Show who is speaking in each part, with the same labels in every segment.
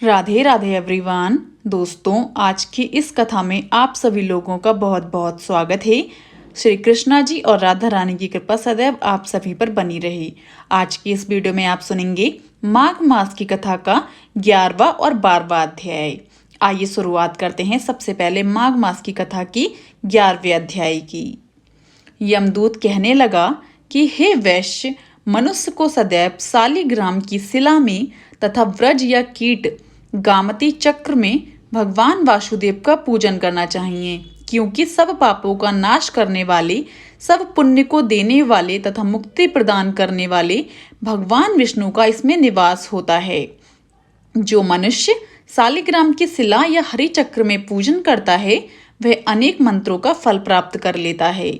Speaker 1: Radhe Radhe everyone. दोस्तों, आज की इस कथा में आप सभी लोगों का बहुत बहुत स्वागत है। श्री कृष्णा जी और राधा रानी की कृपा सदैव आप सभी पर बनी रही। आज की इस वीडियो में आप सुनेंगे माघ मास की कथा का 11वां और 12वां अध्याय। आइए शुरुआत करते हैं सबसे पहले माघ मास की कथा की 11वें अध्याय की। यमदूत कहने लगा कि हे वैश्य, मनुष्य को सदैव सालिग्राम की शिला में तथा व्रज या कीट गामती चक्र में भगवान वासुदेव का पूजन करना चाहिए, क्योंकि सब पापों का नाश करने वाले, सब पुण्य को देने वाले तथा मुक्ति प्रदान करने वाले भगवान विष्णु का इसमें निवास होता है। जो मनुष्य सालिग्राम की शिला या हरि चक्र में पूजन करता है वह अनेक मंत्रों का फल प्राप्त कर लेता है।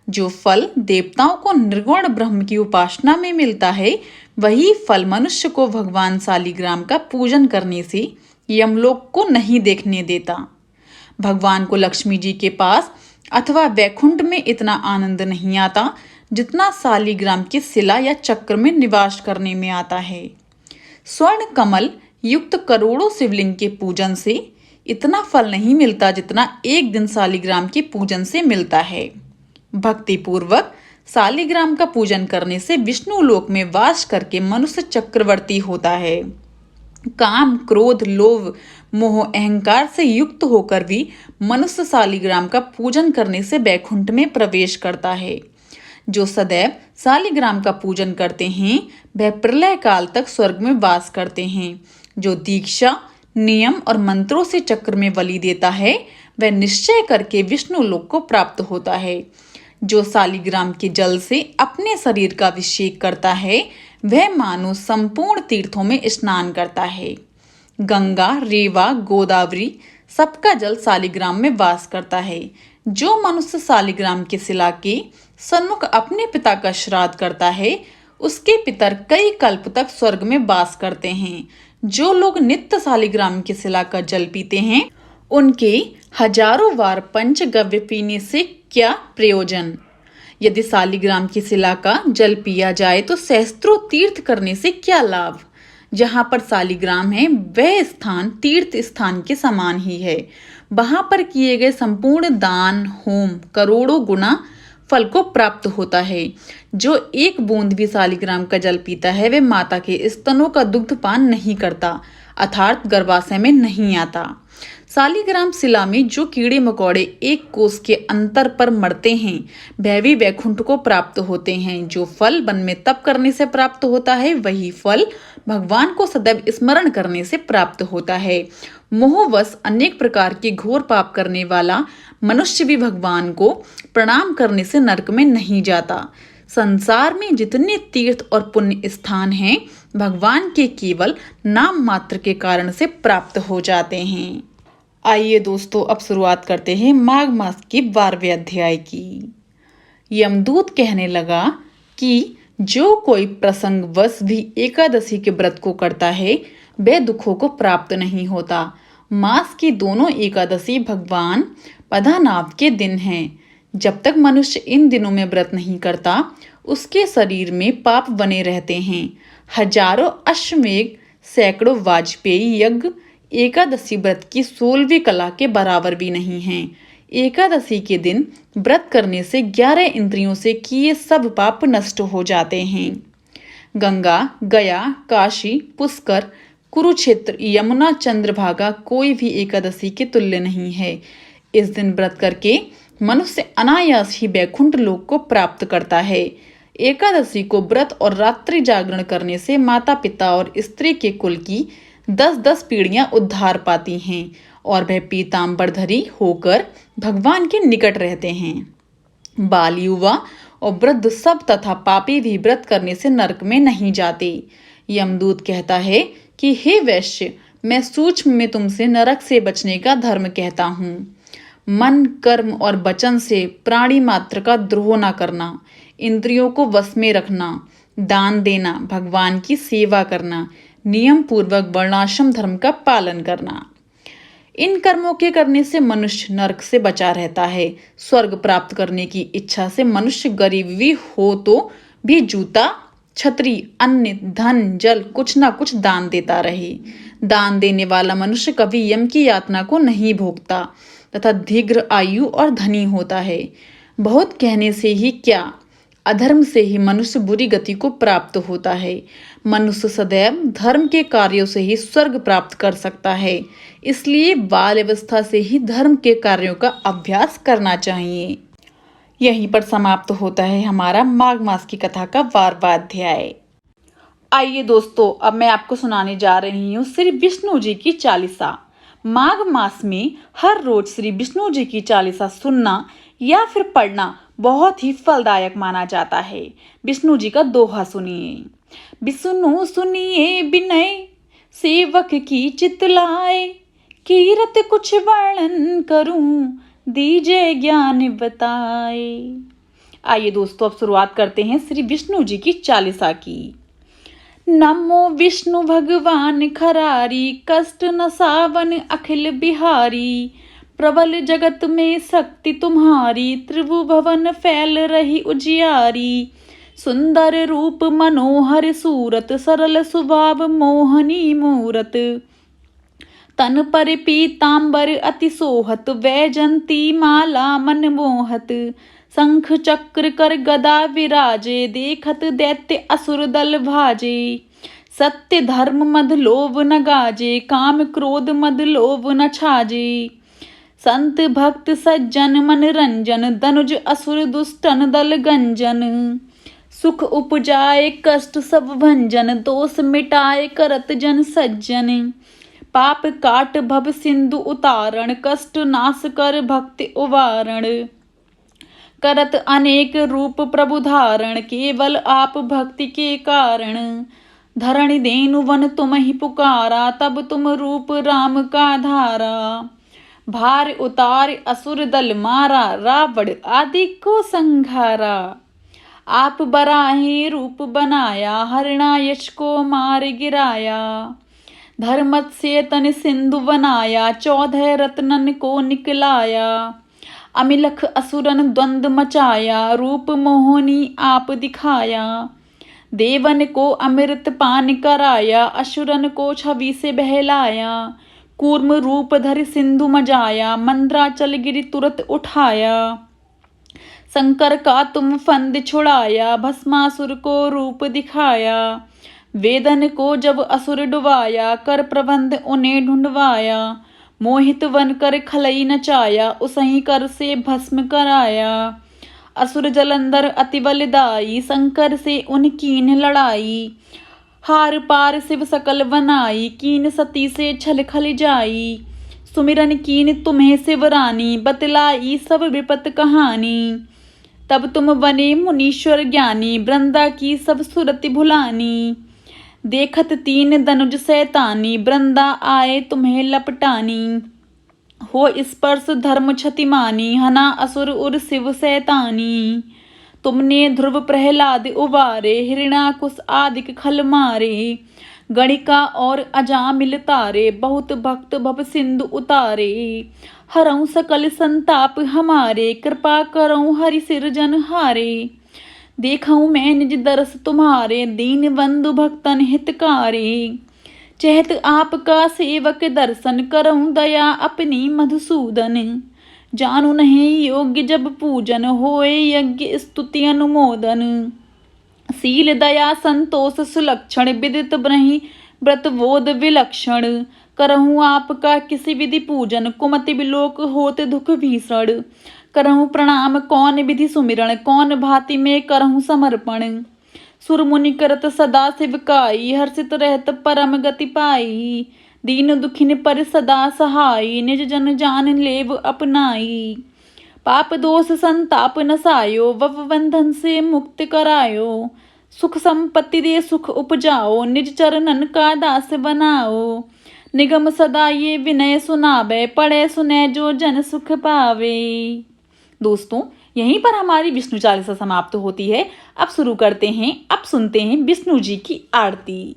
Speaker 1: जो फल देवताओं को निर्गुण ब्रह्म की उपासना में मिलता है, वही फल मनुष्य को भगवान सालिग्राम का पूजन करने से यमलोक को नहीं देखने देता। भगवान को लक्ष्मी जी के पास अथवा वैकुंठ में इतना आनंद नहीं आता जितना सालिग्राम की शिला या चक्र में निवास करने में आता है। स्वर्ण कमल युक्त करोड़ों शिवलिंग के पूजन से इतना फल नहीं मिलता जितना एक दिन सालिग्राम के पूजन से मिलता है। भक्ति पूर्वक सालिग्राम का पूजन करने से विष्णु लोक में वास करके मनुष्य चक्रवर्ती होता है। काम, क्रोध, लोभ, मोह, अहंकार से युक्त होकर भी मनुष्य सालिग्राम का पूजन करने से वैकुंठ में प्रवेश करता है। जो सदैव सालिग्राम का पूजन करते हैं वह प्रलय काल तक स्वर्ग में वास करते हैं। जो दीक्षा, नियम और मंत्रों से चक्र में बलि देता है वह निश्चय करके विष्णु लोक को प्राप्त होता है। जो सालिग्राम के जल से अपने शरीर का अभिषेक करता है वह मानो संपूर्ण तीर्थों में स्नान करता है। गंगा, रेवा, गोदावरी सबका जल सालिग्राम में वास करता है। जो मनुष्य सालिग्राम की शिला के सन्मुख अपने पिता का श्राद्ध करता है उसके पितर कई कल्प तक स्वर्ग में वास करते हैं। जो लोग नित्य सालिग्राम की शिला का जल पीते हैं उनके हजारों बार पंचगव्य पीने से क्या प्रयोजन। यदि सालिग्राम की शिला का जल पिया जाए तो सहस्त्रों तीर्थ करने से क्या लाभ। जहाँ पर सालिग्राम है वह स्थान तीर्थ स्थान के समान ही है। वहां पर किए गए संपूर्ण दान, होम करोड़ों गुना फल को प्राप्त होता है। जो एक बूंद भी सालिग्राम का जल पीता है वह माता के स्तनों का दुग्धपान नहीं करता अर्थात गर्भाशय में नहीं आता। सालिग्राम शिला में जो कीड़े मकोड़े एक कोस के अंतर पर मरते हैं वह भी वैकुंठ को प्राप्त होते हैं। जो फल वन में तप करने से प्राप्त होता है वही फल भगवान को सदैव स्मरण करने से प्राप्त होता है। मोहवश अनेक प्रकार के घोर पाप करने वाला मनुष्य भी भगवान को प्रणाम करने से नरक में नहीं जाता। संसार में जितने तीर्थ और पुण्य स्थान हैं भगवान के केवल नाम मात्र के कारण से प्राप्त हो जाते हैं। आइए दोस्तों, अब शुरुआत करते हैं माघ मास के 12वें अध्याय की। यमदूत कहने लगा कि जो कोई प्रसंगवश भी एकादशी के व्रत को करता है वह दुखों को प्राप्त नहीं होता। मास की दोनों एकादशी भगवान पद्मनाभ के दिन हैं। जब तक मनुष्य इन दिनों में व्रत नहीं करता उसके शरीर में पाप बने रहते हैं। हजारों अश्वमेघ, सैकड़ों वाजपेयी यज्ञ एकादशी व्रत की 16वीं कला के बराबर भी नहीं हैं। एकादशी के दिन व्रत करने से 11 इंद्रियों से किए सब पाप नष्ट हो जाते हैं। गंगा, गया, काशी, पुष्कर, कुरुक्षेत्र, यमुना, चंद्रभागा कोई भी एकादशी के तुल्य नहीं है। इस दिन व्रत करके मनुष्य अनायास ही वैकुंठ लोक को प्राप्त करता है। एकादशी को व्रत और रात्रि जागरण करने से माता पिता और स्त्री के कुल की 10-10 पीढ़ियां उद्धार पाती हैं और वह पीताम्बरधरी होकर भगवान के निकट रहते हैं। बाल, युवा और वृद्ध सब तथा पापी भी व्रत करने से नरक में नहीं जाते। यमदूत कहता है कि हे वैश्य, मैं सूक्ष्म में तुमसे नरक से बचने का धर्म कहता हूँ। मन, कर्म और वचन से प्राणी मात्र का द्रोह न करना, इंद्रियों को वश में रखना, दान देना, भगवान की सेवा करना, नियम पूर्वक वर्णाश्रम धर्म का पालन करना। इन कर्मों के करने से मनुष्य नरक से बचा रहता है। स्वर्ग प्राप्त करने की इच्छा से मनुष्य गरीब भी हो तो भी जूता, छतरी, अन्न, धन, जल कुछ ना कुछ दान देता रहे। दान देने वाला मनुष्य कभी यम की यातना को नहीं भोगता तथा दीर्घ आयु और धनी होता है। बहुत कहने से ही क्या, अधर्म से ही मनुष्य बुरी गति को प्राप्त होता है। मनुष्य सदैव धर्म के कार्यों से ही स्वर्ग प्राप्त कर सकता है। इसलिए बाल अवस्था से ही धर्म के कार्यों का अभ्यास करना चाहिए। यहीं पर समाप्त होता है हमारा माघ मास की कथा का 12वां अध्याय। आइए दोस्तों, अब मैं आपको सुनाने जा रही हूँ श्री विष्णु जी की चालीसा। माघ मास में हर रोज श्री विष्णु जी की चालीसा सुनना या फिर पढ़ना बहुत ही फलदायक माना जाता है। विष्णु जी का दोहा सुनिए। विष्णु सुनिए विनय सेवक की चितलाए, कीरत कुछ वर्णन करूं दीजिए ज्ञान बताए। आइए दोस्तों, अब शुरुआत करते हैं श्री विष्णु जी की चालीसा की। नमो विष्णु भगवान खरारी, कष्ट न सावन अखिल बिहारी। प्रबल जगत में शक्ति तुम्हारी, त्रिभुवन फैल रही उजियारी। सुंदर रूप मनोहर सूरत, सरल स्वभाव मोहनी मूरत। तन पर पीतांबर अति सोहत, वैजंती माला मन मोहत। शंख चक्र कर गदा विराजे, देखत दैत्य असुर दल भाजे। सत्य धर्म मद लोभ न गाजे, काम क्रोध मद लोभ न छाजे। संत भक्त सज्जन मन रंजन, दनुज असुर दुष्टन दल गंजन। सुख उपजाए कष्ट सब भंजन, दोष मिटाए करत जन सज्जन। पाप काट भव सिंधु उतारण, कष्ट नाश कर भक्ति उवारण। करत अनेक रूप प्रभु धारण, केवल आप भक्ति के कारण। धरणि देनु वन तुम ही पुकारा, तब तुम रूप राम का धारा। भार उतार असुर दल मारा, रावण आदि को संघारा। आप बराही रूप बनाया, हरिणायश को मार गिराया। धर्मत से तन सिंधु बनाया, 14 रत्नन को निकलाया। अमिलख असुरन द्वंद मचाया, रूप मोहनी आप दिखाया। देवन को अमृत पान कराया, असुरन को छवि से बहलाया। कूर्म रूप धरि सिंधु मजाया, मंद्राचल गिरि तुरत उठाया। शंकर का तुम फंद छुड़ाया, भस्मासुर को रूप दिखाया। वेदन को जब असुर डुबाया, कर प्रबंध उन्हें ढूंढवाया। मोहित वन कर खलई नचाया, उसही कर से भस्म कराया। असुर जलंधर अति बलदाई, शंकर से उन कीन लड़ाई। हार पार शिव सकल बनाई, कीन सती से छल खल जाई। सुमिरन कीन तुम्हें शिवरानी, बतलाई सब विपत कहानी। तब तुम बने मुनीश्वर ज्ञानी, वृंदा की सब सुरति भुलानी। देखत 3 दनुज सैतानी, वृंदा आए तुम्हें लपटानी। हो स्पर्श धर्म क्षतिमानी, हना असुर उर शिव सैतानी। तुमने ध्रुव प्रहलाद उबारे, हिरणाकुश आदिक खल मारे। गणिका और अजामिल तारे, बहुत भक्त भव सिंधु उतारे। हरऊं सकल संताप हमारे, कृपा करऊं हरि सिरजन हारे। देखऊं मैं निज दरस तुम्हारे, दीन बंधु भक्तन हितकारे। चहत आपका सेवक दर्शन, करऊं दया अपनी मधुसूदन। जानू नहीं योग्य जब पूजन, होए यज्ञ स्तुति अनुमोदन। शील दया संतोष सुलक्षण, विदित ब्रहि व्रत बोध विलक्षण। करहूँ आपका किसी विधि पूजन, कुमति विलोक होत दुख भीषण। करहूँ प्रणाम कौन विधि सुमिरण, कौन भांति में करहूँ समर्पण। सुर मुनि करत सदा शिवकाई, हर्षित रहत परम गति पाई। दीन दुखिन पर सदा सहाई, निज जन जान लेव अपनाई। पाप दोष संताप नसायो, वव बंधन से मुक्त करायो। सुख संपत्ति दे सुख उपजाओ, निज चरणन का दास बनाओ। निगम सदा ये विनय सुनावे, पढ़े सुने जो जन सुख पावे। दोस्तों, यहीं पर हमारी विष्णु चालीसा समाप्त होती है। अब शुरू करते हैं, अब सुनते हैं विष्णु जी की आरती।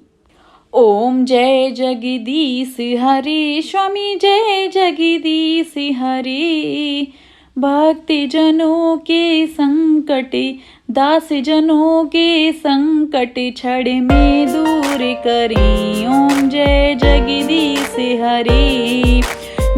Speaker 1: ओम जय जगदीश हरि, स्वामी जय जगदीश हरि। भक्ति जनों के संकट, दास जनों के संकट क्षण में दूर करी। ओम जय जगदीश हरि।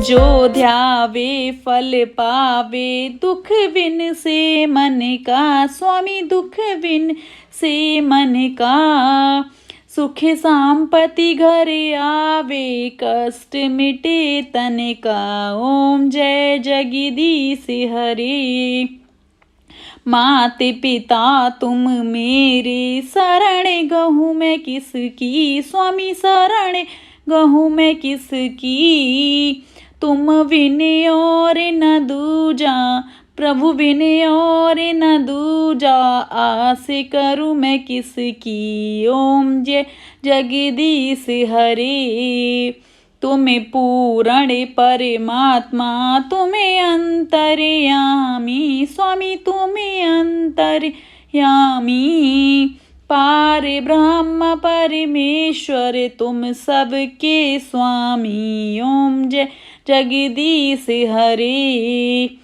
Speaker 1: जो ध्यावे फल पावे, दुख बिन से मन का। स्वामी दुख बिन से मन का, सुख संपत्ति घर आवे, कष्ट मिटे तन का। ओम जय जगदीश हरि। माते पिता तुम मेरे, शरण गहूँ मैं किसकी। स्वामी शरण गहूँ मैं किसकी। तुम बिन और न दूजा, प्रभु बिन और न दूजा। आस करूँ मैं किसकी। ओम जय जगदीश हरि। तुम्हें पूर्ण परमात्मा, तुम्हें अंतर्यामी। स्वामी तुम्हें अंतर्यामी। पार ब्रह्म परमेश्वर, तुम सबके स्वामी। ओम जय जगदीश हरि।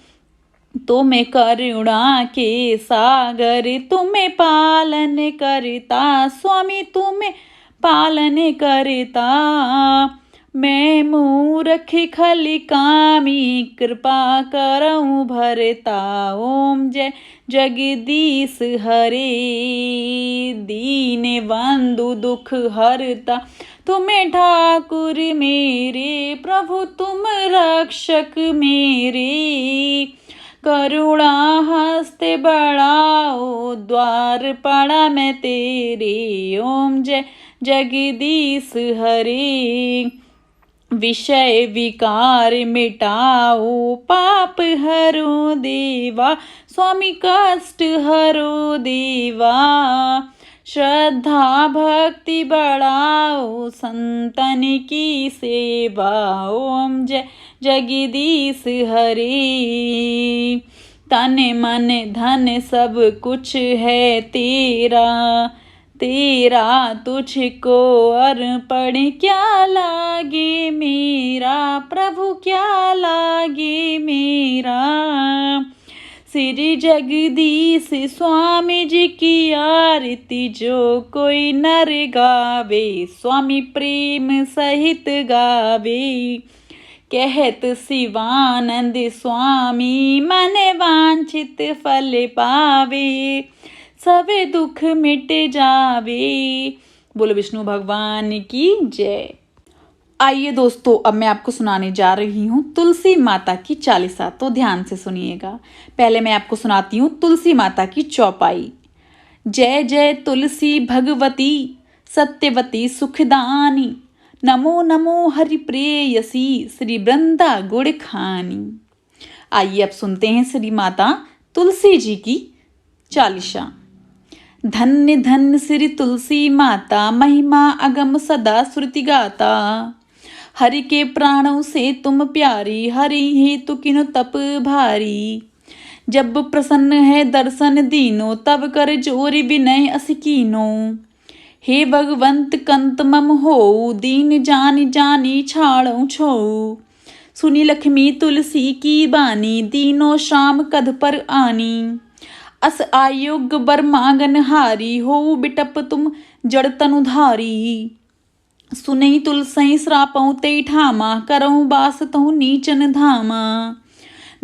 Speaker 1: तुम्हें करुणा के सागर, तुम्हें पालन करता। स्वामी तुम्हें पालन करता। मैं मूर्ख खली कामी, कृपा करऊँ भरता। ओम जय जगदीश हरि। दीन बंधु दुख हरता, तुम्हें ठाकुर मेरे। प्रभु तुम रक्षक मेरे। करुणा हस्ते बढ़ाओ, द्वार पड़ा मैं तेरे। ओम जय जगदीश हरि। विषय विकार मिटाओ, पाप हरो देवा। स्वामी कष्ट हरो देवा। श्रद्धा भक्ति बढ़ाओ, संतन की सेवा। ओम जय जगदीश हरि। तन मन धन सब कुछ है तेरा, तेरा तुझको अर्पण। क्या लागे मेरा, प्रभु क्या लागे मेरा। श्री जगदीश स्वामी जी की आरती, जो कोई नर गावे। स्वामी प्रेम सहित गावे। कहत शिवानंद स्वामी, मन वांछित फल पावे। सबे दुख मिट जावे। बोलो विष्णु भगवान की जय। आइए दोस्तों, अब मैं आपको सुनाने जा रही हूँ तुलसी माता की चालीसा। तो ध्यान से सुनिएगा। पहले मैं आपको सुनाती हूँ तुलसी माता की चौपाई। जय जय तुलसी भगवती, सत्यवती सुखदानी। नमो नमो हरि प्रेयसी, श्री वृंदा गुण खानी। आइए अब सुनते हैं श्री माता तुलसी जी की चालीसा। धन्य धन्य श्री तुलसी माता, महिमा अगम सदा श्रुति गाता। हरि के प्राणों से तुम प्यारी, हरि ही तु किनु तप भारी। जब प्रसन्न है दर्शन दीनो, तब कर जोरी विनय असिकीनो। हे भगवंत कंत मम हो, दीन जानी जानी छाड़ो छो। सुनी लक्ष्मी तुलसी की बानी, दीनो श्याम कध पर आनी। अस आयोग बर मांगन हारी, हो बिटप तुम जड़ तनुधारी। सुनई तुलसई श्रापऊ ते ठामा, करऊँ बास तहु नीचन धामा।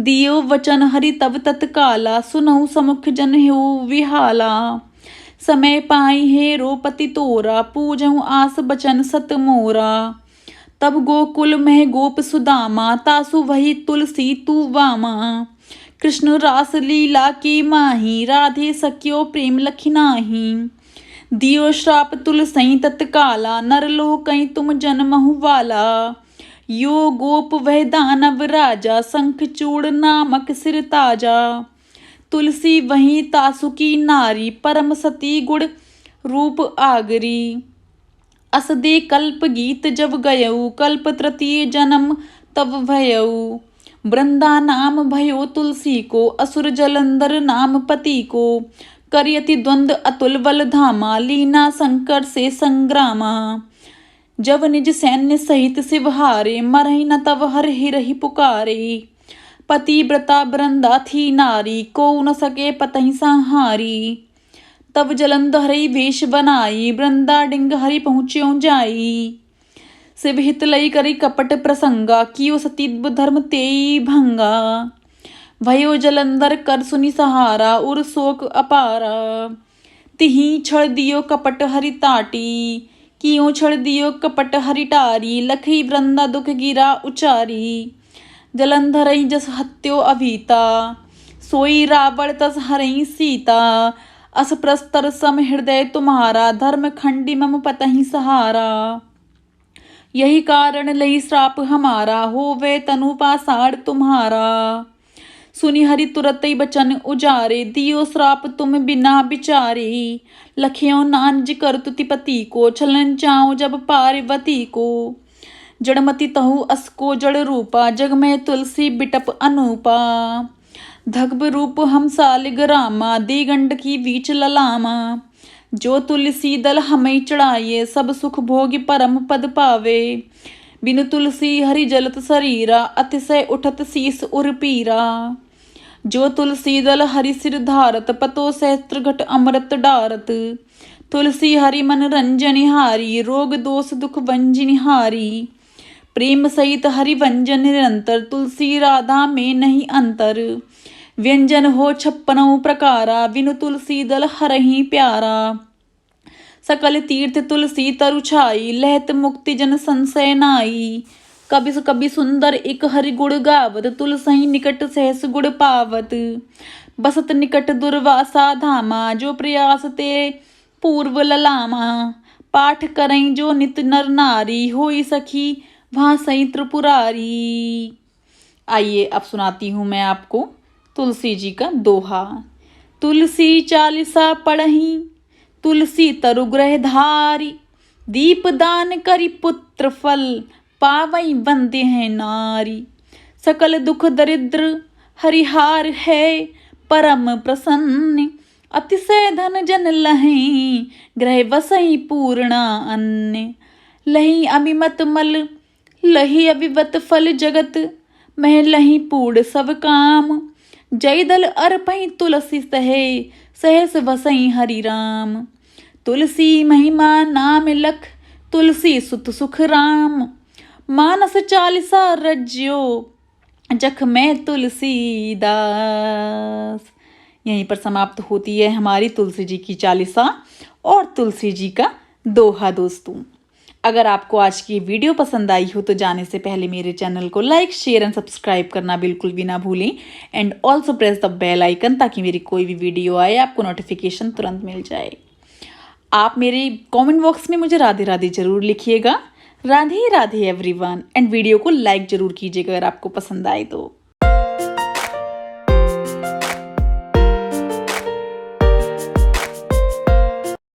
Speaker 1: दियो वचन हरि तब तत्काला, सुनऊ समुख जन हो विहाला। समय पाई हे रोपति तोरा, पूजऊ आस बचन सत मोरा। तब गोकुल मह गोप सुदामा, तासु वही तुलसी तू वामा। कृष्ण रास लीला की माही, राधे सख्यो प्रेम लखी नाही। दियो श्राप तुलसई तत्काला, नरलोकई तुम जन्महु वाला। यो गोप वह दानव राजा, शंखचूड़ नामक सिर ताजा। तुलसी वही तासु की नारी, परम सती गुण रूप आगरी। अस दे कल्प गीत जब गयऊ, कल्प तृतीय जन्म तब भयऊ। वृंदा नाम भयो तुलसी को, असुर जलंधर नाम पति को। करियति द्वंद अतुल बल धामा, लीना शंकर से संग्रामा। जब निज सैन्य सहित शिव हारे, मरहि न तब हर ही रही पुकारे। पतिव्रता वृंदा थी नारी, को न सके पतहि संहारी। तब जलंधर वेश बनाई, वृंदा डिंग हरि पहुँच्यो जाई। शिव हित लई करी कपट प्रसंगा, कियो सती धर्म तेई भंगा। भयो जलंधर कर सुनि सहारा, उर शोक अपारा। तिहि छड़ दियो कपट हरि ताटी, कियो छड़ दियो कपट हरि टारी। लखई वृंदा दुख गिरा उचारी, जलंधर जस हत्यो अभीता। सोई रावण तस हरई सीता, अस प्रस्तर सम हृदय तुम्हारा। धर्म खंडी मम पतहि सहारा, यही कारण लई श्राप हमारा। होवे तनु पाषाण तुम्हारा, सुनि हरि तुरत बचन उजारे। दियो श्राप तुम बिना विचारे, लखियो नानज कर तुति पति को। छलन चाओ जब पार्वती को, जड़मति तहु असको जड़ रूपा। जग में तुलसी बिटप अनूपा, धगब रूप हम सालिग रामा। दी गंडकी बीच ललामा, जो तुलसी दल हमें चढ़ाइए। सब सुख भोग परम पद पावे, बिनु तुलसी हरि जलत शरीरा। अतिशय उठत शीस उर पीरा, जो तुलसी दल हरि सिर धारत। पतो सहस्त्र घट अमृत डारत, तुलसी हरि मन रंजनि हारी। रोग दोष दुख वंजनि हारी, प्रेम सहित हरि वंजन निरंतर। तुलसी राधा में नहीं अंतर, व्यंजन हो 56 प्रकारा। बिनु तुलसी दल हरहि प्यारा, सकल तीर्थ तुलसी तरु छाई। लहत मुक्ति जन संशय नाई, कभी सुंदर एक हरि गुण गावत। तुलसी निकट सहस गुण पावत, बसत निकट दुर्वासा धामा। जो प्रयास ते पूर्व ललामा, पाठ करई जो नित नर नारी। होई सखी वहाँ सई त्रिपुरारी। आइए अब सुनाती हूँ मैं आपको तुलसी जी का दोहा। तुलसी चालीसा पढ़ही, तुलसी तरु ग्रह धारी। दीप दान करी पुत्र फल, पावई बंदे हैं नारी। सकल दुख दरिद्र हरिहार है, परम प्रसन्न। अतिशय धन जन लहें, ग्रह बसई पूर्णा अन्न। लही अभिमत मल, लही अभिवत फल जगत। मह लही पूर्ण सब काम, जय दल अर्पहि तुलसी सहे। सहस वसई हरि राम, तुलसी महिमा नाम लख। तुलसी सुत सुख राम, मानस चालीसा रज्यो। जख में तुलसी दास। यहीं पर समाप्त होती है हमारी तुलसी जी की चालीसा और तुलसी जी का दोहा। दोस्तों, अगर आपको आज की वीडियो पसंद आई हो तो जाने से पहले मेरे चैनल को लाइक शेयर एंड सब्सक्राइब करना बिल्कुल भी ना भूलें। And also press the bell icon, ताकि मेरी कोई भी वीडियो आए आपको नोटिफिकेशन तुरंत मिल जाए। आप मेरे कमेंट बॉक्स में मुझे राधे राधे जरूर लिखिएगा। Radhe Radhe everyone. And video को लाइक जरूर कीजिएगा अगर आपको पसंद आए तो।